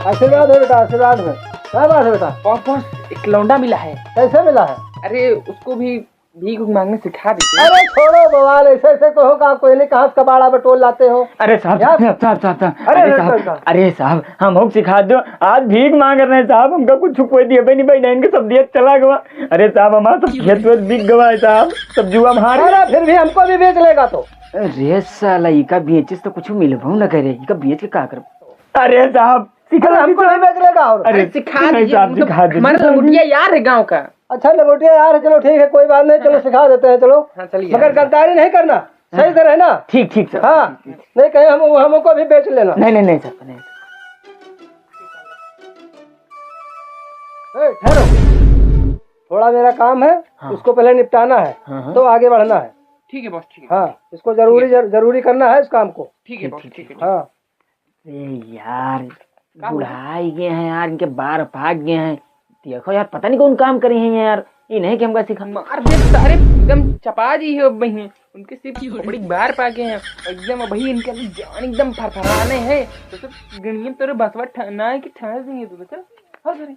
आशीर्वाद है बेटा, आशीर्वाद है। क्या बात है बेटा? बॉस एक लौंडा मिला है। कैसे मिला है? अरे उसको भी भीख मांगने सिखा दीजिए। अरे छोड़ो बवाल, ऐसे ऐसे कहो कहा कोई नहीं, कहाँ से कबाड़ा बटोर लाते हो? अरे साहब अरे साहब हम हो सिखा दो, आज भीख मांग रहे हैं साहब, हमका कुछ कोई दिया नहीं भाई, नहीं इनके सब दिया चला गवा। अरे साहब हमारा सब खेत वेत बिक गवा है साहब, सब जुआ मार। अरे फिर भी हमको भी बेच लेगा तो? अरे साला इका बेचिस तो कुछ मिलबो न करे, इका बेच के का कर। अरे साहब सिखा, हमको भी बेच लेगा। और अरे सिखा दीजिए, हमारा हमारा लंगोटिया यार है गाँव का। अच्छा लंगोटिया यार है, चलो ठीक है कोई बात नहीं, चलो सिखा देते हैं। चलो चलिए, मगर गद्दारी नहीं करना, सही से रहना। ठीक ठीक सर। हाँ नहीं कहे हमको भी बेच लेना। नहीं सर नहीं। ठहरो, थोड़ा मेरा काम है। हाँ। उसको पहले निपटाना है। हाँ। तो आगे बढ़ना है। ठीक है बॉस, ठीक है। हाँ इसको जरूरी करना है इस काम को। ठीक है बॉस, ठीक है। हाँ यार बुढ़ाई गए हैं यार, इनके बार भाग गए हैं। देखो यार पता नहीं कौन काम करे हैं यार, ये नहीं कि हमका सिखा। मार दे सारे एकदम चपा जी है वही, उनके सिर्फ बड़ी बार पाके हैं एकदम। वही इनके जान एकदम फरफराने हैं। तो सब गणियम तेरे बसवा ठना है कि ठहर देंगे तू चल। हाँ सर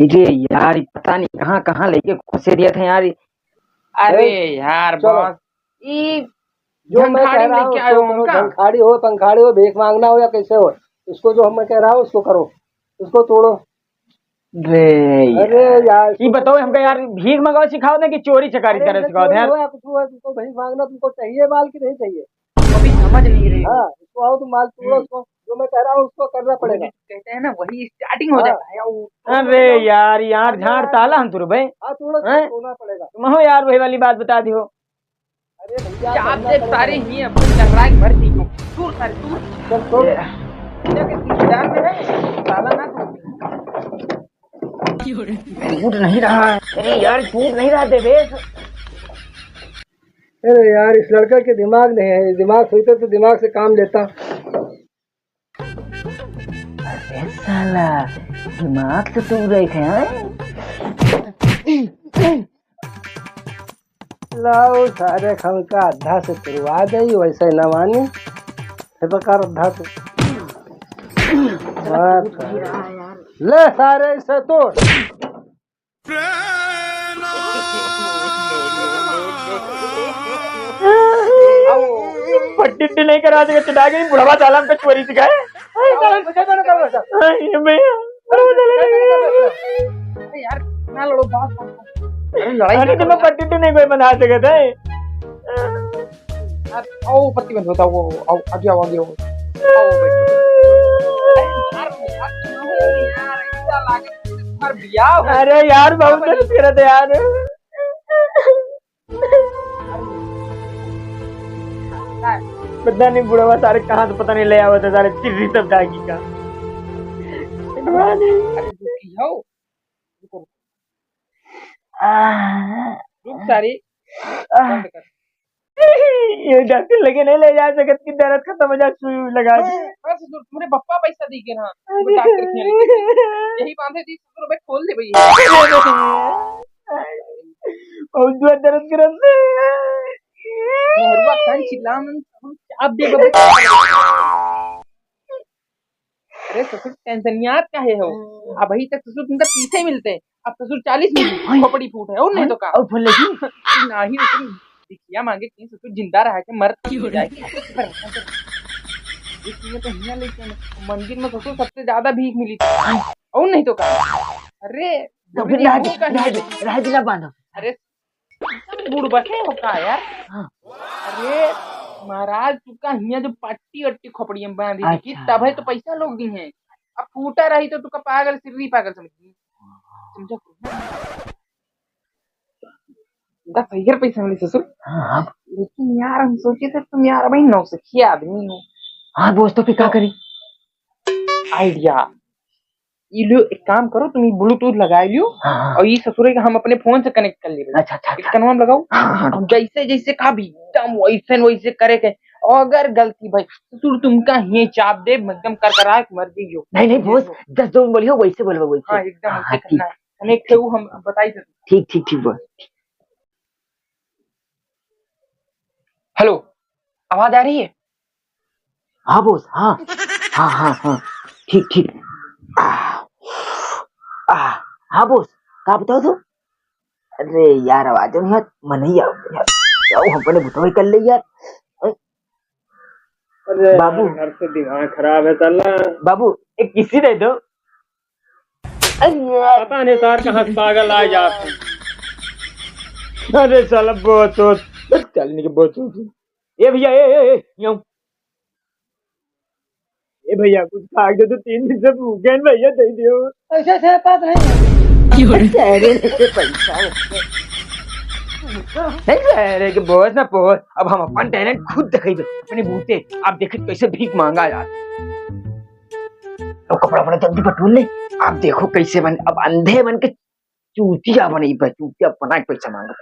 ये यार पता नहीं कहाँ कहाँ लेके घुसे दिए थे यार। अरे यार बॉस, ये जो मैं कह रहा हूँ झंखाड़ी हो पंखाड़ी हो, भीख मांगना हो या कैसे हो, इसको जो मैं कह रहा हूँ उसको करो, उसको तोड़ो। अरे यार ये बताओ हमका यार, भीख मंगाओ सिखाओ ना कि चोरी चकारी तरह सिखाओ यार? तुमको भीख मांगना तुमको चाहिए माल की नहीं चाहिए? अभी समझ नहीं रहे। हाँ इसको आओ तुम माल तोड़ो, उसको जो मैं कह रहा हूँ उसको करना पड़ेगा। कहते हैं ना वही स्टार्टिंग हो जाता है। अरे यार यार झाड़ ताला हम तुर भाई। हाँ तोड़ना पड़ेगा। तुम हो यार वही वाली बात बता दी हो। अरे भैया आप देख सारे ही अपने चर्राई भर दी हो। दूर सारे दूर। चल तोड़। ताला ना टूट नहीं रहा है। अरे यार टूट नहीं रहा देवेश। अरे यार इस लड़के के दिमाग नहीं है, दिमाग सोचते तो दिमाग से काम लेता। अरे साला दिमाग से तू रहे हैं। लाओ सारे खम का अद्धा से तुरवा दे, वैसे न मानी प्रकार अद्धा से ले सारे इसे तोड़। पट्टी नहीं करा देगा चढ़ा गई बुढ़ावा ताला हमको चोरी सिखाए। यार ना लड़ो बात। अरे तो मैं पट्टी नहीं कोई बना सके थे। आओ पत्ती बंद होता वो। आओ आगे आओ आगे आओ। अरे यार बहुत दर्द कर रहे थे यार। पता नहीं बुढ़ावा सारे कहाँ से पता नहीं ले आवा था सारे चिर्री सब डागी का। रुक सारी बंद कर। ये डॉक्टर लगे नहीं ले जा सकत कि दर्द खत्म हो जाए, सुई लगा दे। बस तुम्हारे पप्पा पैसा दी के ना डॉक्टर के यही बांधे थी। ₹100 खोल दे भैया। बहुत दर्द कर रहे मेहरुआ खान चिल्लाम आप दे बाबा। अरे ससुर टेंशनियात का है हो। अब अभी तक ससुर तुमका 30 ही मिलते, अब ससुर 40 मिली खोपड़ी फूट है और नहीं तो का। और फुल लगी नहीं उसने दिखिया मांगे कि ससुर जिंदा रहा के मर हो जाएगी। इसमें तो हिया लेकिन मंदिर में ससुर सबसे ज्यादा भीख मिली थी और नहीं तो का। अरे राज बांधो। अरे बूढ़ बसे हो का यार। अरे महाराज तुका हिया जो पट्टी वट्टी खोपड़ी में बांधी थी कि तब है तो पैसा लोग दी हैं। अब फूटा रही तो तुका पागल सिर्री पागल समझी समझो। 10,000 पैसा मिले ससुर। लेकिन यार हम सोचे थे तुम यार भाई नौसिखिया आदमी हो। हाँ दोस्त तो फिर क्या करी? आइडिया ये लो, एक काम करो तुम ये ब्लूटूथ लगा लियो। और ये ससुर का हम अपने फोन से कनेक्ट कर ले। अच्छा अच्छा इसका नाम लगाओ। हम जैसे जैसे कहा भी एकदम वैसे करे के। अगर गलती भाई ससुर तुमका ही चाप दे एकदम कर करा मर गई। नहीं बोस 10 जो बोलियो वैसे बोलो वैसे। हाँ एकदम वैसे करना है। कनेक्ट है वो हम बताई थे। ठीक बोस। हेलो आवाज आ रही है? हाँ बॉस, हाँ हाँ हाँ हाँ, ठीक ठीक। हाँ बॉस, का बताओ तो। अरे यार आवाज नहीं यार, मन ही यार जाओ हम अपने बुतवे कर ले यार। अरे बाबू। घर से दिमाग खराब है साला। बाबू एक किसी दे दो। अरे पता नहीं सर कहाँ से पागल आ जाते हैं। अरे साला बहुत चलने के बहुत ए भैया, ए यूं। ए भैया कुछ खा दो तो 3 दिन से भूखे हैं भैया, दे दो। ऐसे से पास नहीं अरे पैसा नहीं अरे कि बॉस ना बॉस, अब हम अपन टैलेंट खुद दिखेबे अपने बूते। आप देखे कैसे भीख मांगा यार। तो कपड़ा बड़ा जल्दी बटोर ले। आप देखो कैसे बन, अब अंधे बन के चूतिया बनी, चूतिया बना के पैसा मांगो।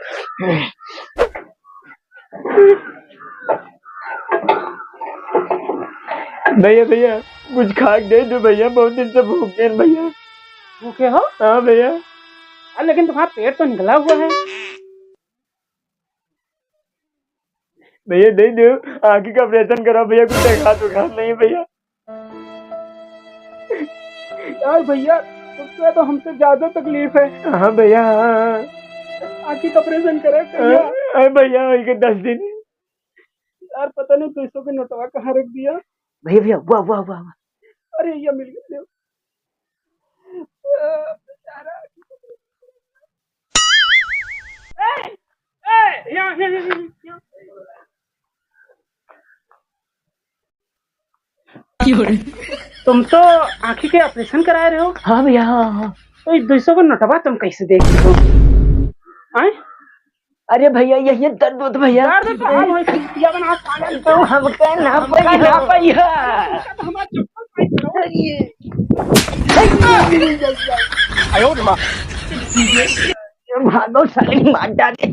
भैया भैया कुछ खा के दे दो भैया, बहुत दिन से भूखे हैं भैया। भूखे हो? हाँ भैया। लेकिन तुम्हारा पेट तो निकला हुआ है। भैया दे दो, आंखी का ऑपरेशन करो भैया, कुछ देखा तो खा नहीं भैया। यार भैया तुझको तो हमसे ज्यादा तकलीफ है। हाँ भैया हाँ। आंखी का ऑपरेशन करे हाँ भैया वही के 10 दिन। यार पता नहीं 200 के नोटवा कहाँ रख दिया। भैया भैया वाह वाह वाह। अरे ये मिल गया। तुम तो आंखी के ऑपरेशन करा रहे हो? हाँ भैया हाँ हाँ। तो ये 200 का नोटवा तुम कैसे देख रहे हो? आए? अरे भैया ये दर्द होता भैया। दर्द तो हम होई खिया बना पागल तो हम कहना भैया। भागो साली मार डाले।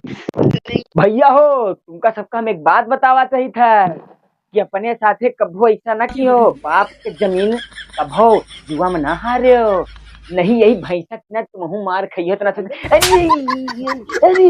भैया हो तुमका सबका हम एक बात बतावा चाहिए था कि अपने साथे कभो ऐसा ना की हो, बाप के जमीन कभो जुआ में ना हारे हो, नहीं यही भैंसा ना तुम मार खाइयो तो ना। अरे